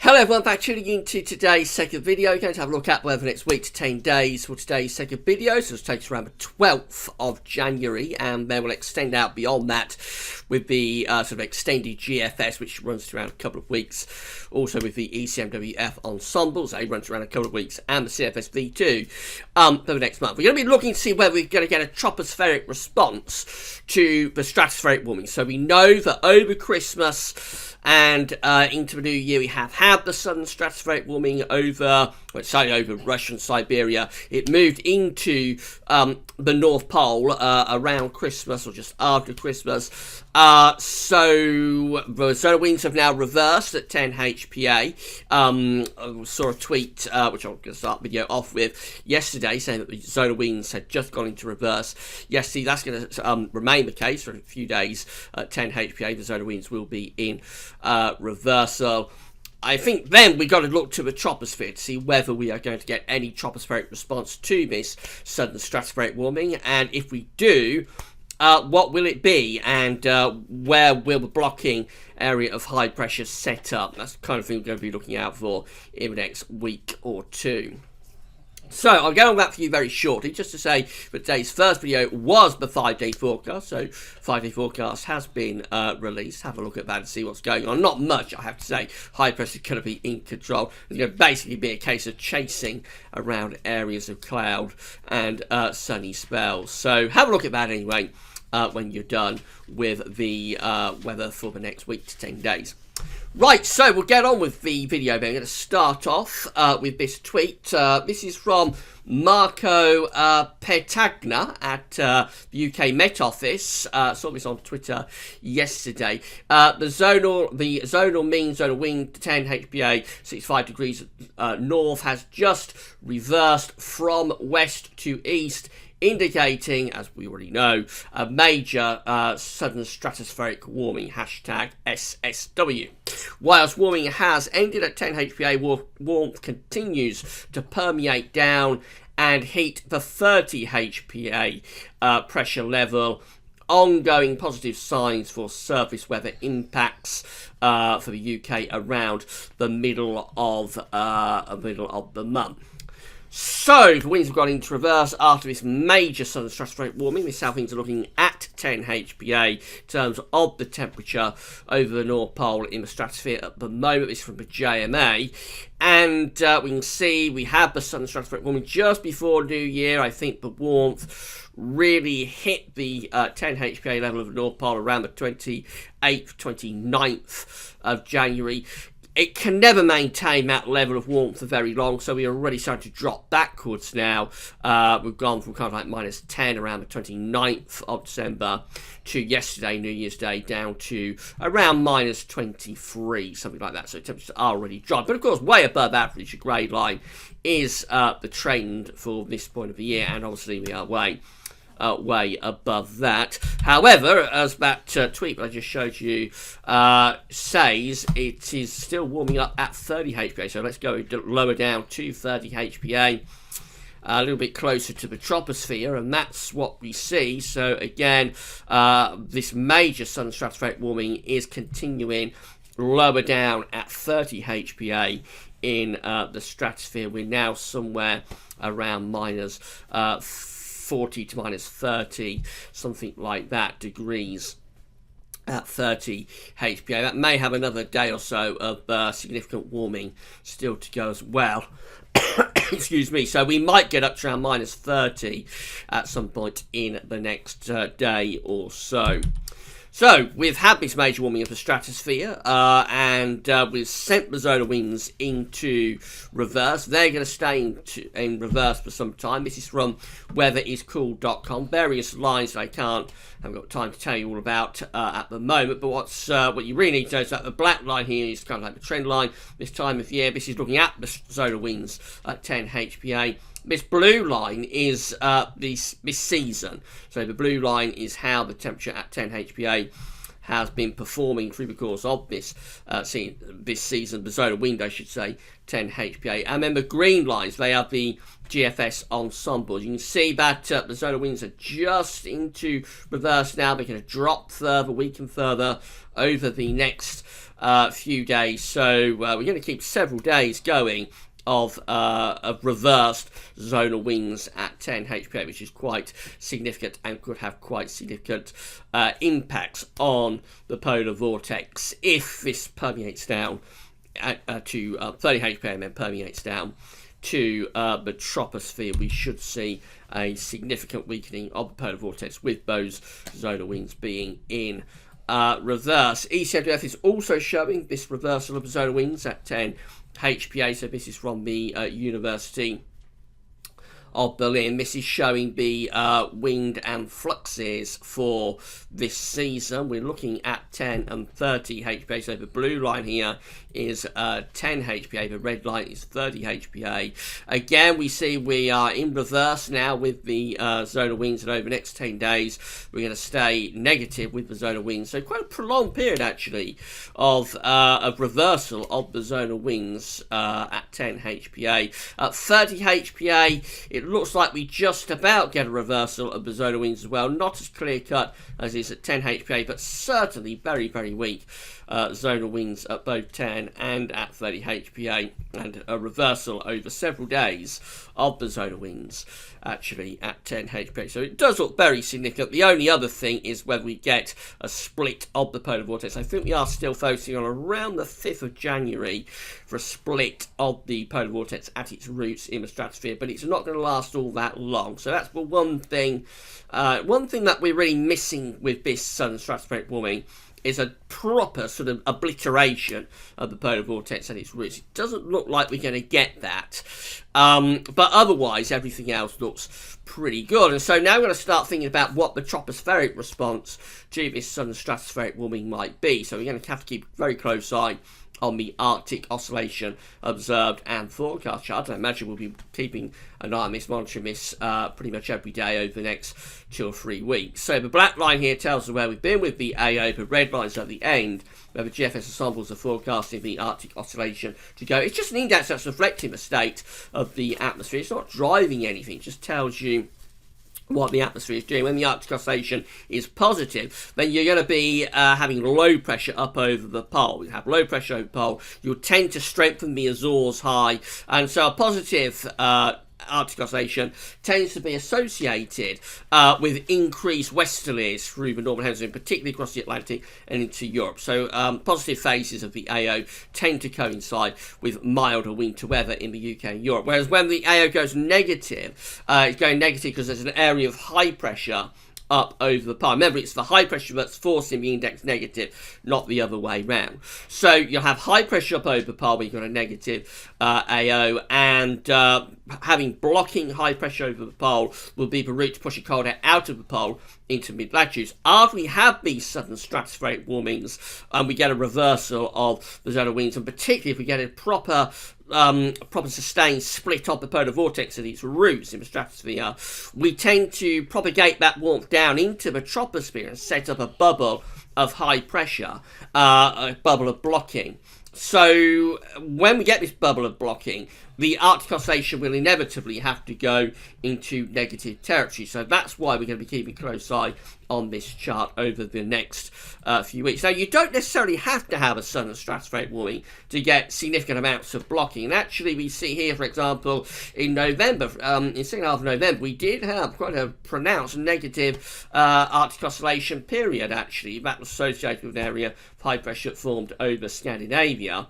Hello everyone, back tuning into today's second video. We're going to have a look at whether next week to 10 days for today's second video. So it'll take us around the 12th of January, and then we'll extend out beyond that with the sort of extended GFS, which runs around a couple of weeks. Also with the ECMWF ensembles, they runs around a couple of weeks, and the CFS V2 for the next month. We're going to be looking to see whether we're going to get a tropospheric response to the stratospheric warming. So we know that over Christmas and into the new year, we have had the sudden stratospheric warming over, over Russia and Siberia. It moved into the North Pole around Christmas or just after Christmas. So the solar winds have now reversed at 10 HPA. I saw a tweet, which I'm going to start the video off with, yesterday, saying that the solar winds had just gone into reverse. Yesterday, that's going to remain the case for a few days. At 10 HPA, the solar winds will be in reversal. I think then we got to look to the troposphere to see whether we are going to get any tropospheric response to this sudden stratospheric warming, and if we do, what will it be, and where will the blocking area of high pressure set up? That's the kind of thing we're going to be looking out for in the next week or two. So I'll get on that for you very shortly, just to say that today's first video was the 5-day forecast. So 5-day forecast has been released. Have a look at that and see what's going on. Not much, I have to say. High pressure is going to be in control. It's going to basically be a case of chasing around areas of cloud and sunny spells. So have a look at that anyway when you're done with the weather for the next week to 10 days. Right, so we'll get on with the video. I'm going to start off with this tweet. This is from Marco Petagna at the UK Met Office. Saw this on Twitter yesterday. The zonal mean zonal wind to 10 HPA, 65 degrees north, has just reversed from west to east, indicating, as we already know, a major sudden stratospheric warming, hashtag SSW. Whilst warming has ended at 10 HPA, warmth continues to permeate down and heat the 30 HPA pressure level. Ongoing positive signs for surface weather impacts for the UK around the middle of the month. So, the winds have gone into reverse after this major southern stratospheric warming. The south winds are looking at 10 HPA in terms of the temperature over the North Pole in the stratosphere at the moment. This is from the JMA. And we can see we have the southern stratospheric warming just before New Year. I think the warmth really hit the 10 HPA level of the North Pole around the 28th, 29th of January. It can never maintain that level of warmth for very long, so we are already starting to drop backwards now. We've gone from kind of like minus 10 around the 29th of December to yesterday, New Year's Day, down to around minus 23, something like that. So temperatures are already dropped. But of course, way above average, the grey line is the trend for this point of the year, and obviously we are way above that. However, as that tweet that I just showed you says, it is still warming up at 30 HPA. So let's go lower down to 30 HPA, a little bit closer to the troposphere, and that's what we see. So again, this major southern stratospheric warming is continuing lower down at 30 HPA in the stratosphere. We're now somewhere around minus 40 to minus 30, something like that, degrees at 30 HPA. That may have another day or so of significant warming still to go as well. Excuse me. So we might get up to around minus 30 at some point in the next day or so. So, we've had this major warming of the stratosphere, and we've sent the zonal winds into reverse. They're going to stay in reverse for some time. This is from weatheriscool.com. Various lines I haven't got time to tell you all about at the moment, but what you really need to know is that the black line here is kind of like the trend line this time of year. This is looking at the zonal winds at 10 HPA. This blue line is this season. So the blue line is how the temperature at 10 HPA has been performing through the course of this season, the zonal wind, I should say, 10 HPA. And then the green lines, they are the GFS ensembles. You can see that the zonal winds are just into reverse now. They're going to drop further, weaken further over the next few days. So we're going to keep several days going of reversed zonal winds at 10 HPA, which is quite significant and could have quite significant impacts on the polar vortex if this permeates down to 30 HPA and then permeates down to the troposphere. We should see a significant weakening of the polar vortex with those zonal winds being in reverse. ECWF is also showing this reversal of the zonal winds at 10 HPA. So this is from the University of Berlin. This is showing the wind and fluxes for this season. We're looking at 10 and 30 HPA. So the blue line here is 10 HPA. The red line is 30 HPA. Again, we see we are in reverse now with the zonal winds, and over the next 10 days, we're going to stay negative with the zonal winds. So quite a prolonged period, actually, of reversal of the zonal winds at 10 HPA. At 30 HPA, it looks like we just about get a reversal of the zonal winds as well. Not as clear-cut as is at 10 HPA, but certainly very, very weak zonal winds at both 10 and at 30 HPA, and a reversal over several days of the zonal winds actually at 10 HPA. So it does look very significant. The only other thing is whether we get a split of the polar vortex. I think we are still focusing on around the 5th of January for a split of the polar vortex at its roots in the stratosphere, but it's not going to last all that long. So that's the one thing that we're really missing with this southern stratospheric warming is a proper sort of obliteration of the polar vortex at its roots. It doesn't look like we're going to get that. But otherwise, everything else looks pretty good. And so now we're going to start thinking about what the tropospheric response to this southern stratospheric warming might be. So we're going to have to keep a very close eye on the Arctic oscillation observed and forecast chart. I imagine we'll be keeping an eye on this, monitoring this pretty much every day over the next 2 or 3 weeks. So the black line here tells us where we've been with the AO, the red line's at the end, where the GFS ensembles are forecasting the Arctic oscillation to go. It's just an index that's reflecting the state of the atmosphere. It's not driving anything, it just tells you what the atmosphere is doing. When the Arctic oscillation is positive, then you're going to be having low pressure up over the pole. You have low pressure over the pole, you'll tend to strengthen the Azores high, and so a positive Arctic oscillation tends to be associated with increased westerlies through the northern hemisphere, particularly across the Atlantic and into Europe. So positive phases of the AO tend to coincide with milder winter weather in the UK and Europe. Whereas when the AO goes negative, it's going negative because there's an area of high pressure up over the pole. Remember, it's the high pressure that's forcing the index negative, not the other way round. So you'll have high pressure up over the pole where you've got a negative AO, and having blocking high pressure over the pole will be the route to push a cold air out of the pole into mid-latitudes. After we have these southern stratospheric warmings, and we get a reversal of the zonal winds, and particularly if we get a proper sustained split of the polar vortex at its roots in the stratosphere, we tend to propagate that warmth down into the troposphere and set up a bubble of high pressure, a bubble of blocking. So when we get this bubble of blocking, the Arctic oscillation will inevitably have to go into negative territory. So that's why we're going to be keeping a close eye on this chart over the next few weeks. Now, you don't necessarily have to have a southern stratospheric warming to get significant amounts of blocking. And actually, we see here, for example, in November, in the second half of November, we did have quite a pronounced negative Arctic oscillation period, actually. That was associated with an area of high pressure that formed over Scandinavia.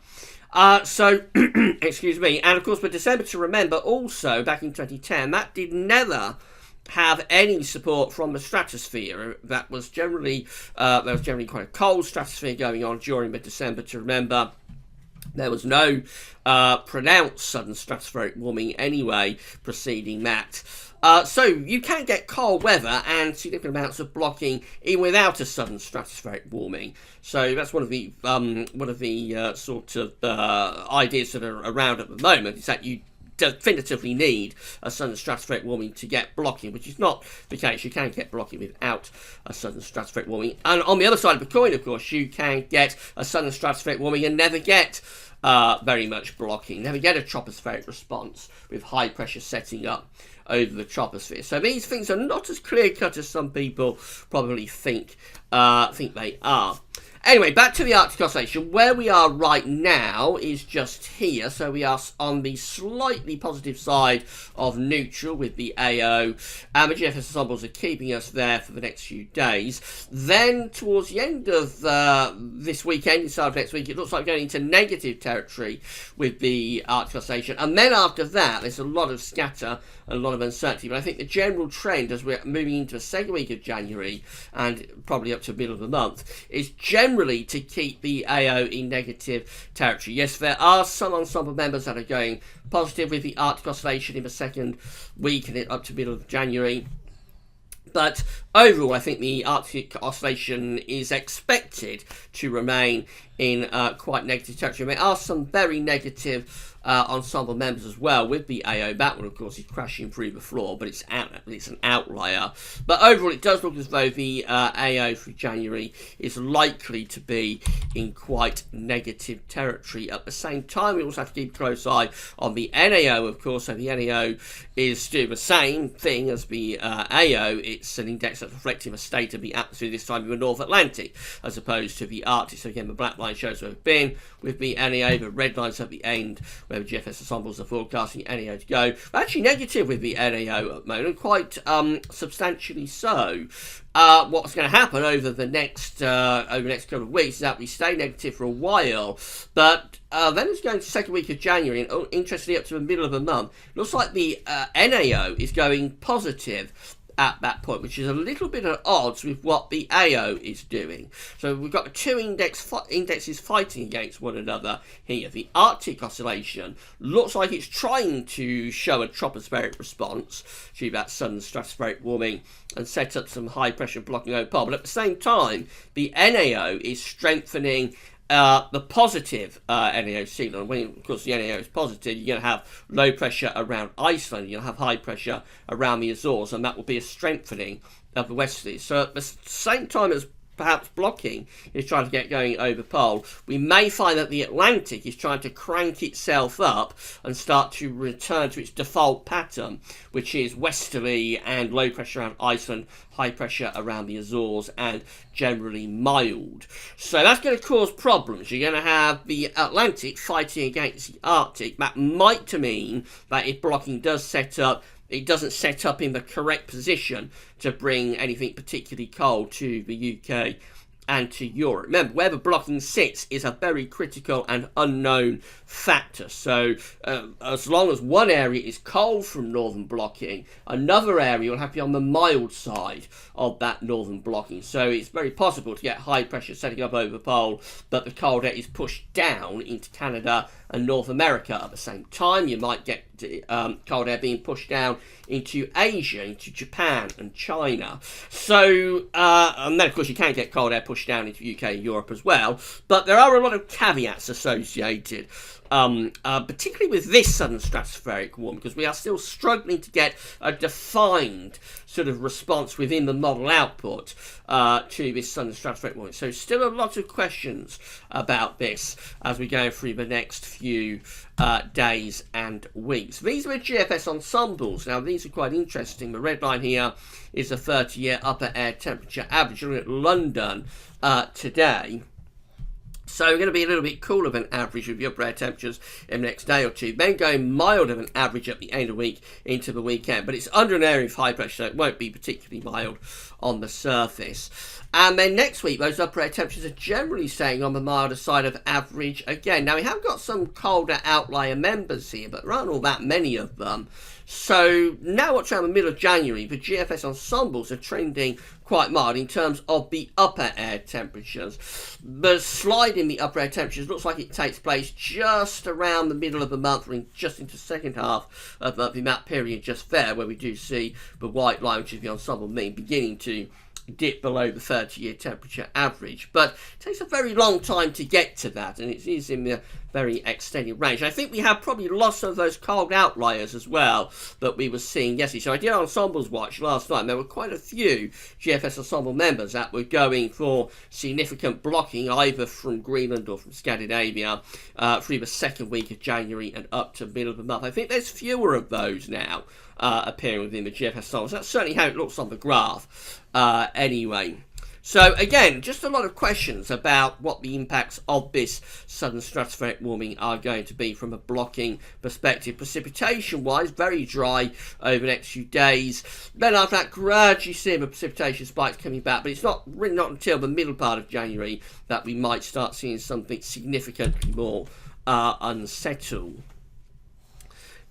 Excuse me, and of course, for December to remember also, back in 2010, that did never have any support from the stratosphere. That was generally, there was generally quite a cold stratosphere going on during the December to remember. There was no pronounced southern stratospheric warming anyway preceding that. So you can get cold weather and significant amounts of blocking even without a southern stratospheric warming. So that's one of the sort of ideas that are around at the moment, is that you definitively need a southern stratospheric warming to get blocking, which is not the case. You can get blocking without a southern stratospheric warming. And on the other side of the coin, of course, you can get a southern stratospheric warming and never get very much blocking, never get a tropospheric response with high pressure setting up over the troposphere. So these things are not as clear cut as some people probably think they are. Anyway, back to the Arctic Oscillation. Where we are right now is just here. So we are on the slightly positive side of neutral with the AO. And the GFS ensembles are keeping us there for the next few days. Then towards the end of this weekend, start of next week, it looks like going into negative territory with the Arctic Oscillation. And then after that, there's a lot of scatter and a lot of uncertainty. But I think the general trend as we're moving into the second week of January and probably up to the middle of the month is generally to keep the AO in negative territory. Yes, there are some ensemble members that are going positive with the Arctic Oscillation in the second week and up to the middle of January. But overall, I think the Arctic Oscillation is expected to remain in quite negative territory. There are some very negative ensemble members as well with the AO. That one, of course, is crashing through the floor, but it's an outlier. But overall, it does look as though the AO for January is likely to be in quite negative territory. At the same time, we also have to keep a close eye on the NAO, of course. So the NAO is doing the same thing as the AO. It's an index that's reflecting the state of the atmosphere this time in the North Atlantic, as opposed to the Arctic. So again, the black line shows where we've been with the NAO. The red line's at the end where the GFS ensembles are forecasting NAO to go. We're actually negative with the NAO at the moment, quite substantially so. What's going to happen over the next couple of weeks is that we stay negative for a while, but then it's going to the second week of January, and interestingly up to the middle of the month, looks like the NAO is going positive at that point, which is a little bit at odds with what the AO is doing. So we've got two indexes fighting against one another here. The Arctic Oscillation looks like it's trying to show a tropospheric response to that sudden stratospheric warming and set up some high pressure blocking over pole, but at the same time the NAO is strengthening the positive NAO signal. When, of course, the NAO is positive, you're going to have low pressure around Iceland, you'll have high pressure around the Azores, and that will be a strengthening of the westerlies. So at the same time as perhaps blocking is trying to get going over pole, we may find that the Atlantic is trying to crank itself up and start to return to its default pattern, which is westerly and low pressure around Iceland, high pressure around the Azores, and generally mild. So that's going to cause problems. You're going to have the Atlantic fighting against the Arctic. That might mean that if blocking does set up, it doesn't set up in the correct position to bring anything particularly cold to the UK and to Europe. Remember, where the blocking sits is a very critical and unknown factor. So as long as one area is cold from northern blocking, another area will have to be on the mild side of that northern blocking. So it's very possible to get high pressure setting up over the pole, but the cold air is pushed down into Canada and North America at the same time. You might get cold air being pushed down into Asia, into Japan and China. So, and then of course you can get cold air pushed down into UK and Europe as well. But there are a lot of caveats associated, particularly with this sudden stratospheric warming, because we are still struggling to get a defined sort of response within the model output to this sudden stratospheric warming. So still a lot of questions about this as we go through the next few days and weeks. These are GFS ensembles. Now these are quite interesting. The red line here is the 30-year upper air temperature average. Looking at London today. So we're going to be a little bit cooler than average with the upper air temperatures in the next day or two. Then going milder than average at the end of the week into the weekend. But it's under an area of high pressure, so it won't be particularly mild on the surface. And then next week, those upper air temperatures are generally staying on the milder side of average again. Now, we have got some colder outlier members here, but there aren't all that many of them. So now what's around the middle of January, the GFS ensembles are trending quite mild in terms of the upper air temperatures. The slide in the upper air temperatures looks like it takes place just around the middle of the month, or just into the second half of the map period just there, where we do see the white line, which is the ensemble mean, beginning to dip below the 30-year temperature average. But it takes a very long time to get to that, and it is in the very extended range. And I think we have probably lost some of those cold outliers as well that we were seeing yesterday. So I did Ensembles Watch last night, and there were quite a few GFS ensemble members that were going for significant blocking, either from Greenland or from Scandinavia, through the second week of January and up to the middle of the month. I think there's fewer of those now appearing within the GFS ensembles. That's certainly how it looks on the graph anyway. So again, just a lot of questions about what the impacts of this sudden stratospheric warming are going to be from a blocking perspective. Precipitation-wise, very dry over the next few days. Then after that, gradually seeing the precipitation spikes coming back, but it's really not until the middle part of January that we might start seeing something significantly more unsettled.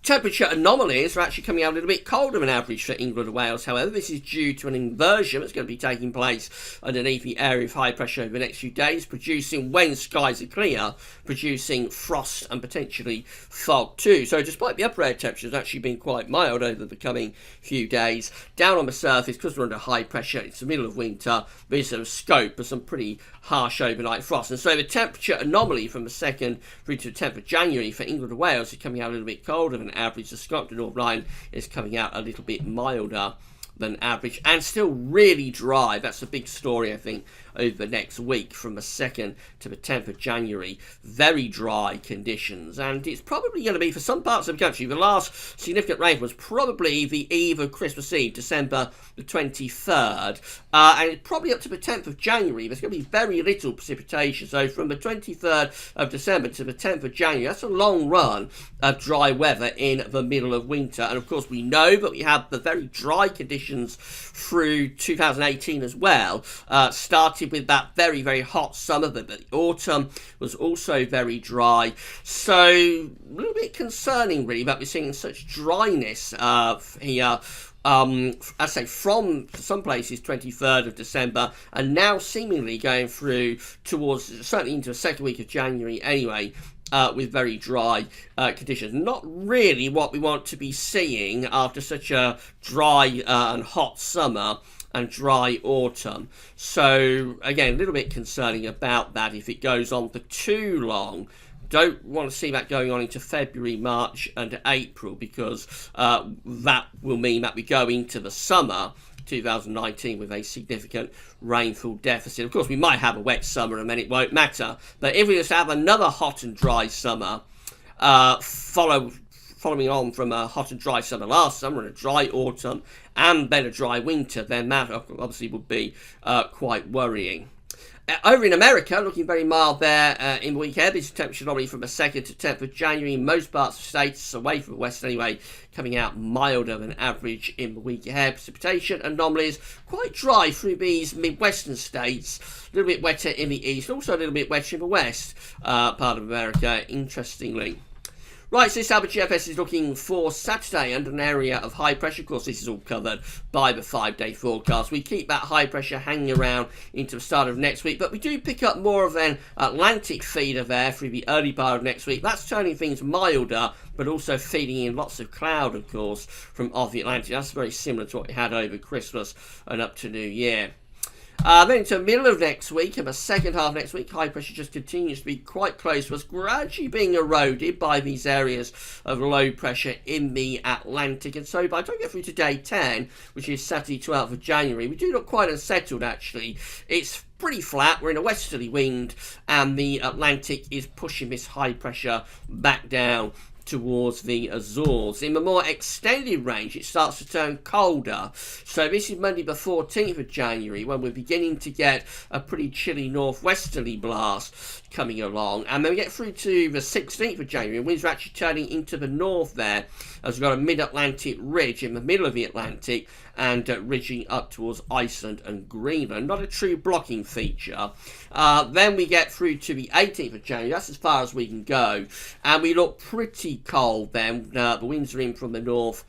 Temperature anomalies are actually coming out a little bit colder than average for England and Wales. However, this is due to an inversion that's going to be taking place underneath the area of high pressure over the next few days, producing, when skies are clear, producing frost and potentially fog too. So despite the upper air temperatures actually being quite mild over the coming few days, down on the surface, because we're under high pressure, it's the middle of winter, there's a scope for some pretty harsh overnight frost. And so the temperature anomaly from the 2nd through to the 10th of January for England and Wales is coming out a little bit colder than average. The Scotland North Line is coming out a little bit milder than average and still really dry. That's the big story, I think, over the next week from the 2nd to the 10th of January. Very dry conditions, and it's probably going to be, for some parts of the country, the last significant rain was probably the eve of Christmas Eve, December the 23rd, and probably up to the 10th of January there's going to be very little precipitation. So from the 23rd of December to the 10th of January, that's a long run of dry weather in the middle of winter. And of course we know that we have the very dry conditions through 2018 as well, started with that very, very hot summer, but the autumn was also very dry. So a little bit concerning really that we're seeing such dryness here. I say from some places 23rd of December and now seemingly going through towards certainly into the second week of January anyway, with very dry conditions. Not really what we want to be seeing after such a dry and hot summer and dry autumn. So again, a little bit concerning about that if it goes on for too long. Don't want to see that going on into February, March and April, because that will mean that we go into the summer 2019 with a significant rainfall deficit. Of course, we might have a wet summer and then it won't matter. But if we just have another hot and dry summer, following on from a hot and dry summer last summer and a dry autumn and then a dry winter, then that obviously would be quite worrying. Over in America, looking very mild there in the week ahead. This temperature anomaly from the 2nd to 10th of January in most parts of the states, away from the west anyway, coming out milder than average in the week ahead. Precipitation anomalies quite dry through these midwestern states, a little bit wetter in the east, also a little bit wetter in the west part of America, interestingly. Right, so this is how the GFS is looking for Saturday under an area of high pressure. Of course, this is all covered by the 5-day forecast. We keep that high pressure hanging around into the start of next week, but we do pick up more of an Atlantic feeder there through the early part of next week. That's turning things milder, but also feeding in lots of cloud, of course, from off the Atlantic. That's very similar to what we had over Christmas and up to New Year. Then into the middle of next week and the second half of next week, high pressure just continues to be quite close to us, gradually being eroded by these areas of low pressure in the Atlantic. And so by the time we get through to day 10, which is Saturday 12th of January, we do look quite unsettled actually. It's pretty flat, we're in a westerly wind and the Atlantic is pushing this high pressure back down towards the Azores. In the more extended range, it starts to turn colder. So this is Monday the 14th of January when we're beginning to get a pretty chilly northwesterly blast coming along. And then we get through to the 16th of January, and winds are actually turning into the north there, as we've got a mid-Atlantic ridge in the middle of the Atlantic and ridging up towards Iceland and Greenland. Not a true blocking feature. Then we get through to the 18th of January. That's as far as we can go. And we look pretty cold then. The winds are in from the north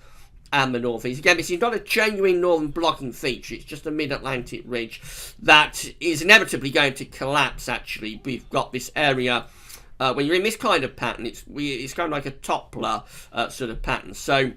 and the northeast. Again, this is not a genuine northern blocking feature. It's just a mid-Atlantic ridge that is inevitably going to collapse, actually. We've got this area. When you're in this kind of pattern, it's kind of like a Toppler sort of pattern. So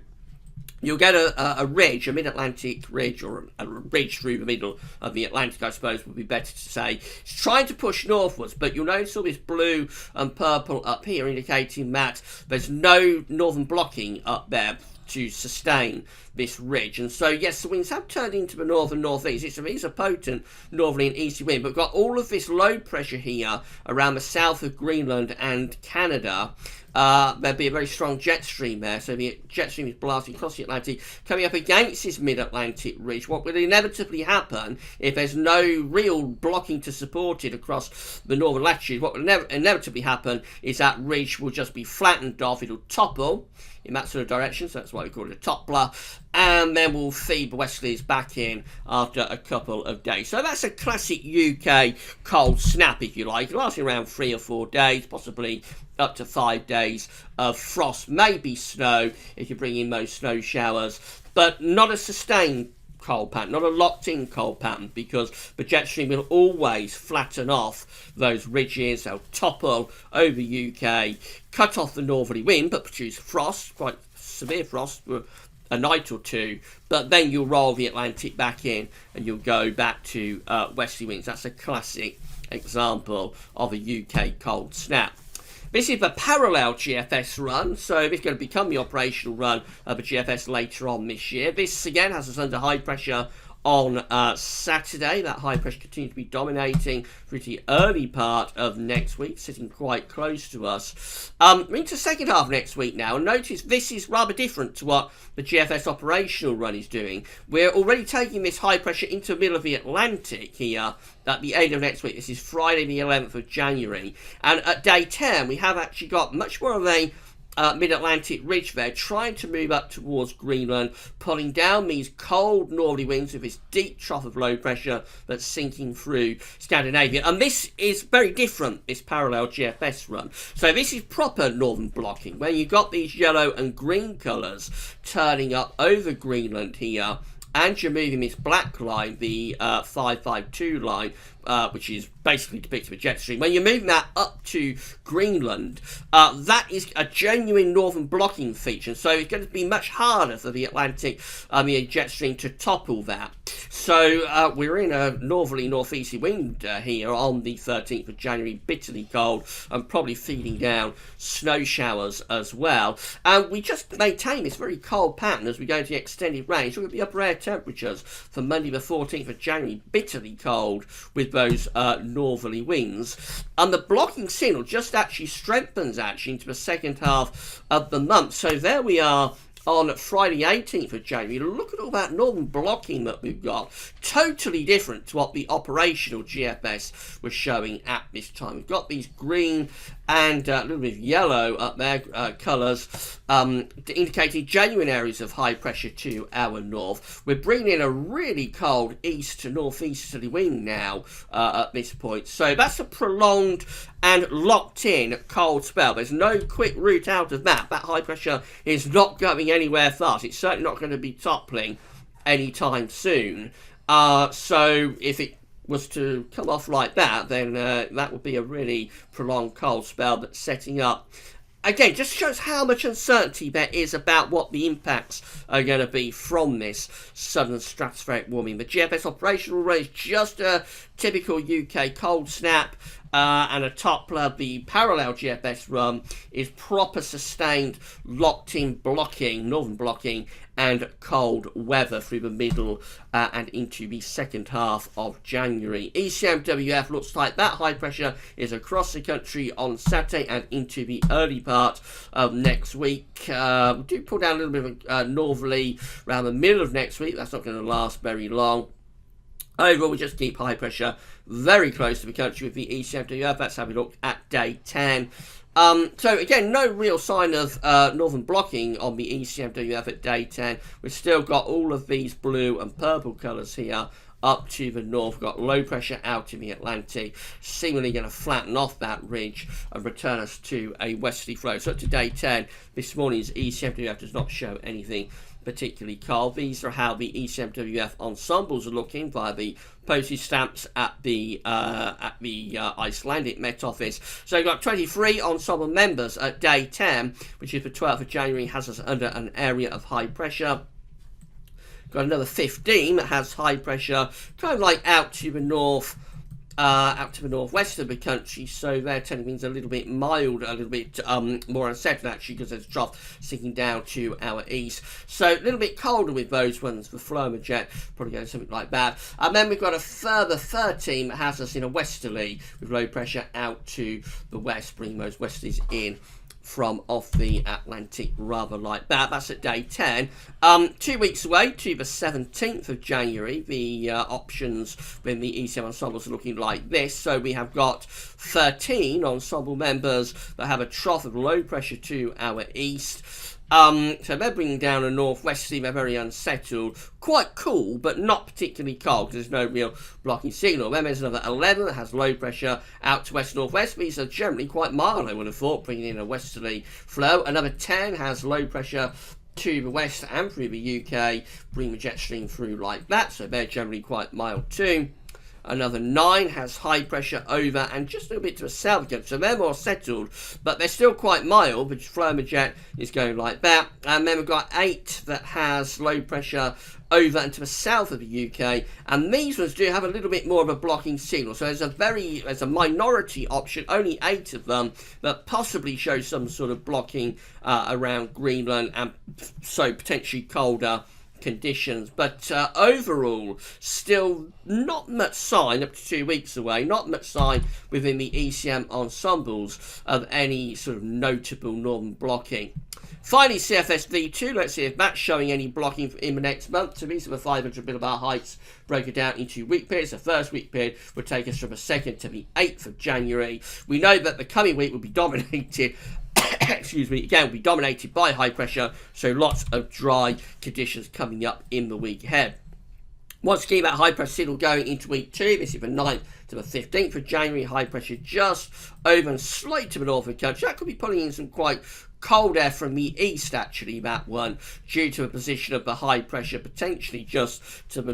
you'll get a ridge, a mid-Atlantic ridge, or a ridge through the middle of the Atlantic, I suppose would be better to say. It's trying to push northwards, but you'll notice all this blue and purple up here indicating that there's no northern blocking up there to sustain this ridge. And so yes, the winds have turned into the north and northeast. It is a potent northerly and easterly wind, but we've got all of this low pressure here around the south of Greenland and Canada, there'd be a very strong jet stream there. So the jet stream is blasting across the Atlantic, coming up against this mid-Atlantic ridge. What will inevitably happen if there's no real blocking to support it across the northern latitude? What will inevitably happen is that ridge will just be flattened off. It'll topple in that sort of direction, so that's why we call it a toppler, and then we'll feed the westerlies back in after a couple of days. So that's a classic UK cold snap, if you like, lasting around 3 or 4 days, possibly up to 5 days of frost, maybe snow if you bring in those snow showers, but not a sustained cold pattern, not a locked-in cold pattern, because the jet stream will always flatten off those ridges. They'll topple over UK, cut off the northerly wind, but produce frost, quite severe frost for a night or two, but then you'll roll the Atlantic back in and you'll go back to westerly winds. That's a classic example of a UK cold snap. This is the parallel GFS run, so this is going to become the operational run of the GFS later on this year. This, again, has us under high pressure on Saturday. That high pressure continues to be dominating through the early part of next week, sitting quite close to us. We're into the second half of next week now, and notice this is rather different to what the GFS operational run is doing. We're already taking this high pressure into the middle of the Atlantic here at the end of next week. This is Friday the 11th of January, and at day 10 we have actually got much more of a mid-Atlantic ridge there, trying to move up towards Greenland, pulling down these cold northerly winds with this deep trough of low pressure that's sinking through Scandinavia. And this is very different, this parallel GFS run. So this is proper northern blocking, where you've got these yellow and green colours turning up over Greenland here, and you're moving this black line, the 552 line, which is basically depicted with jet stream. When you're moving that up to Greenland, that is a genuine northern blocking feature. So it's going to be much harder for the Atlantic, the jet stream to topple that. So we're in a northerly northeasterly wind here on the 13th of January, bitterly cold, and probably feeding down snow showers as well. And we just maintain this very cold pattern as we go into the extended range. Look at the upper air temperatures for Monday the 14th of January, bitterly cold with those northerly winds, and the blocking signal just actually strengthens into the second half of the month. So there we are on Friday 18th of January. Look at all that northern blocking that we've got, totally different to what the operational GFS was showing at this time. We've got these green and a little bit of yellow up there, colours, indicating genuine areas of high pressure to our north. We're bringing in a really cold east to northeasterly wind now at this point. So that's a prolonged and locked in cold spell. There's no quick route out of that. That high pressure is not going anywhere fast. It's certainly not going to be toppling anytime soon. So if it was to come off like that, then that would be a really prolonged cold spell that's setting up. Again, just shows how much uncertainty there is about what the impacts are going to be from this southern stratospheric warming. The GFS operational run is just a typical UK cold snap, and a toppler. The parallel GFS run is proper sustained, locked-in blocking, northern blocking, and cold weather through the middle and into the second half of January. ECMWF looks like that high pressure is across the country on Saturday and into the early part of next week. We do pull down a little bit of northerly around the middle of next week. That's not going to last very long. Overall, we just keep high pressure very close to the country with the ECMWF. That's how we look at day 10. So again, no real sign of northern blocking on the ECMWF at day 10. We've still got all of these blue and purple colours here up to the north. We've got low pressure out in the Atlantic, seemingly going to flatten off that ridge and return us to a westerly flow. So up to day 10, this morning's ECMWF does not show anything particularly cold. These are how the ECMWF ensembles are looking via the postage stamps at the Icelandic Met Office. So we've got 23 ensemble members at day 10, which is the 12th of January, has us under an area of high pressure. Got another 15 that has high pressure, kind of like out to the north, out to the northwest of the country, so their telling means a little bit mild, a little bit more unsettled actually, because there's a trough sinking down to our east. So a little bit colder with those ones. The Floma jet probably going something like that. And then we've got a further 13 that has us in a westerly with low pressure out to the west, bringing those westerlies in from off the Atlantic rather like that. That's at day 10. 2 weeks away to the 17th of January, the options within the ECM ensembles are looking like this. So we have got 13 ensemble members that have a trough of low pressure to our east. So they're bringing down a northwesterly. They're very unsettled, quite cool, but not particularly cold because there's no real blocking signal. Then there's another 11 that has low pressure out to west-northwest. These are generally quite mild, I would have thought, bringing in a westerly flow. Another 10 has low pressure to the west and through the UK, bringing the jet stream through like that. So they're generally quite mild too. Another 9 has high pressure over and just a little bit to the south again, so they're more settled, but they're still quite mild. The flow of the jet is going like that. And then we've got 8 that has low pressure over and to the south of the UK, and these ones do have a little bit more of a blocking signal. So there's a minority option, only 8 of them, that possibly show some sort of blocking around Greenland and so potentially colder conditions, but overall still not much sign up to 2 weeks away, not much sign within the ECM ensembles of any sort of notable northern blocking. Finally, CFS-V2, let's see if that's showing any blocking in the next month. So these are the 500 millibar heights broken down into week periods. The first week period would take us from the 2nd to the 8th of January. We know that the coming week will be dominated excuse me, again, will be dominated by high pressure, so lots of dry conditions coming up in the week ahead. Once again, that high pressure signal going into week 2, this is the 9th to the 15th of January, high pressure just over and slightly to the north of the country. That could be pulling in some quite cold air from the east, actually, that one, due to a position of the high pressure potentially just to the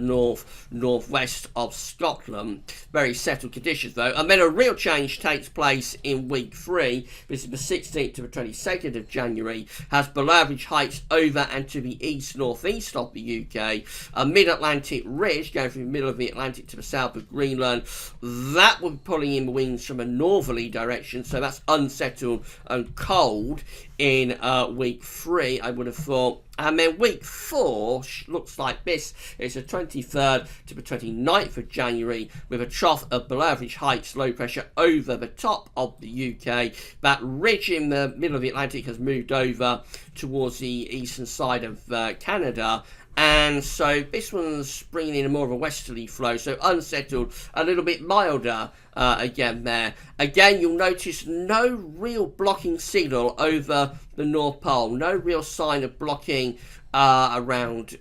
northwest of Scotland. Very settled conditions though. And then a real change takes place in week 3. This is the 16th to the 22nd of January. Has below average heights over and to the east northeast of the UK. A mid-Atlantic ridge going from the middle of the Atlantic to the south of Greenland. That will be pulling in the winds from a northerly direction, so that's unsettled and cold in week 3, I would have thought. And then week 4 looks like this. It's the 23rd to the 29th of January with a trough of below average heights, low pressure over the top of the UK. That ridge in the middle of the Atlantic has moved over towards the eastern side of Canada. And so this one's bringing in a more of a westerly flow, so unsettled, a little bit milder again there. Again, you'll notice no real blocking signal over the North Pole, no real sign of blocking around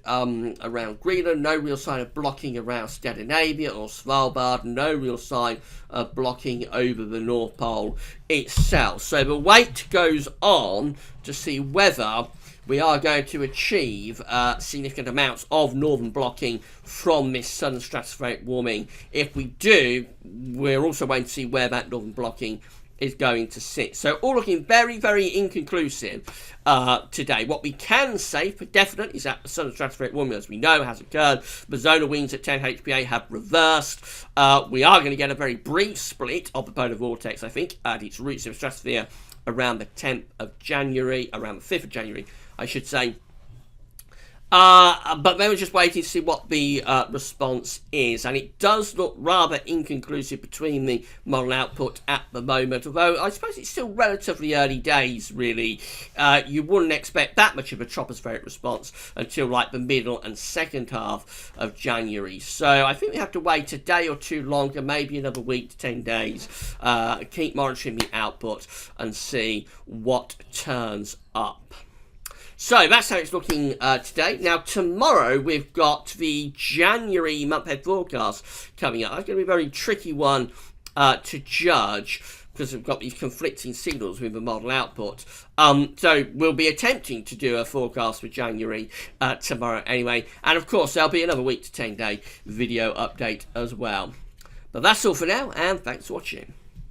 Greenland, no real sign of blocking around Scandinavia or Svalbard, no real sign of blocking over the North Pole itself. So the wait goes on to see whether we are going to achieve significant amounts of northern blocking from this southern stratospheric warming. If we do, we're also waiting to see where that northern blocking is going to sit. So all looking very, very inconclusive today. What we can say for definite is that the southern stratospheric warming, as we know, has occurred. The zonal winds at 10 HPA have reversed. We are going to get a very brief split of the polar vortex, I think, at its roots in the stratosphere around the 10th of January, around the 5th of January, I should say. But then we're just waiting to see what the response is, and it does look rather inconclusive between the model output at the moment, although I suppose it's still relatively early days, really. You wouldn't expect that much of a tropospheric response until like the middle and second half of January. So I think we have to wait a day or two longer, maybe another week to 10 days, keep monitoring the output and see what turns up. So that's how it's looking today. Now tomorrow we've got the January month-ahead forecast coming up. That's going to be a very tricky one to judge because we've got these conflicting signals with the model output. So we'll be attempting to do a forecast for January tomorrow anyway. And of course there'll be another week to 10 day video update as well. But that's all for now, and thanks for watching.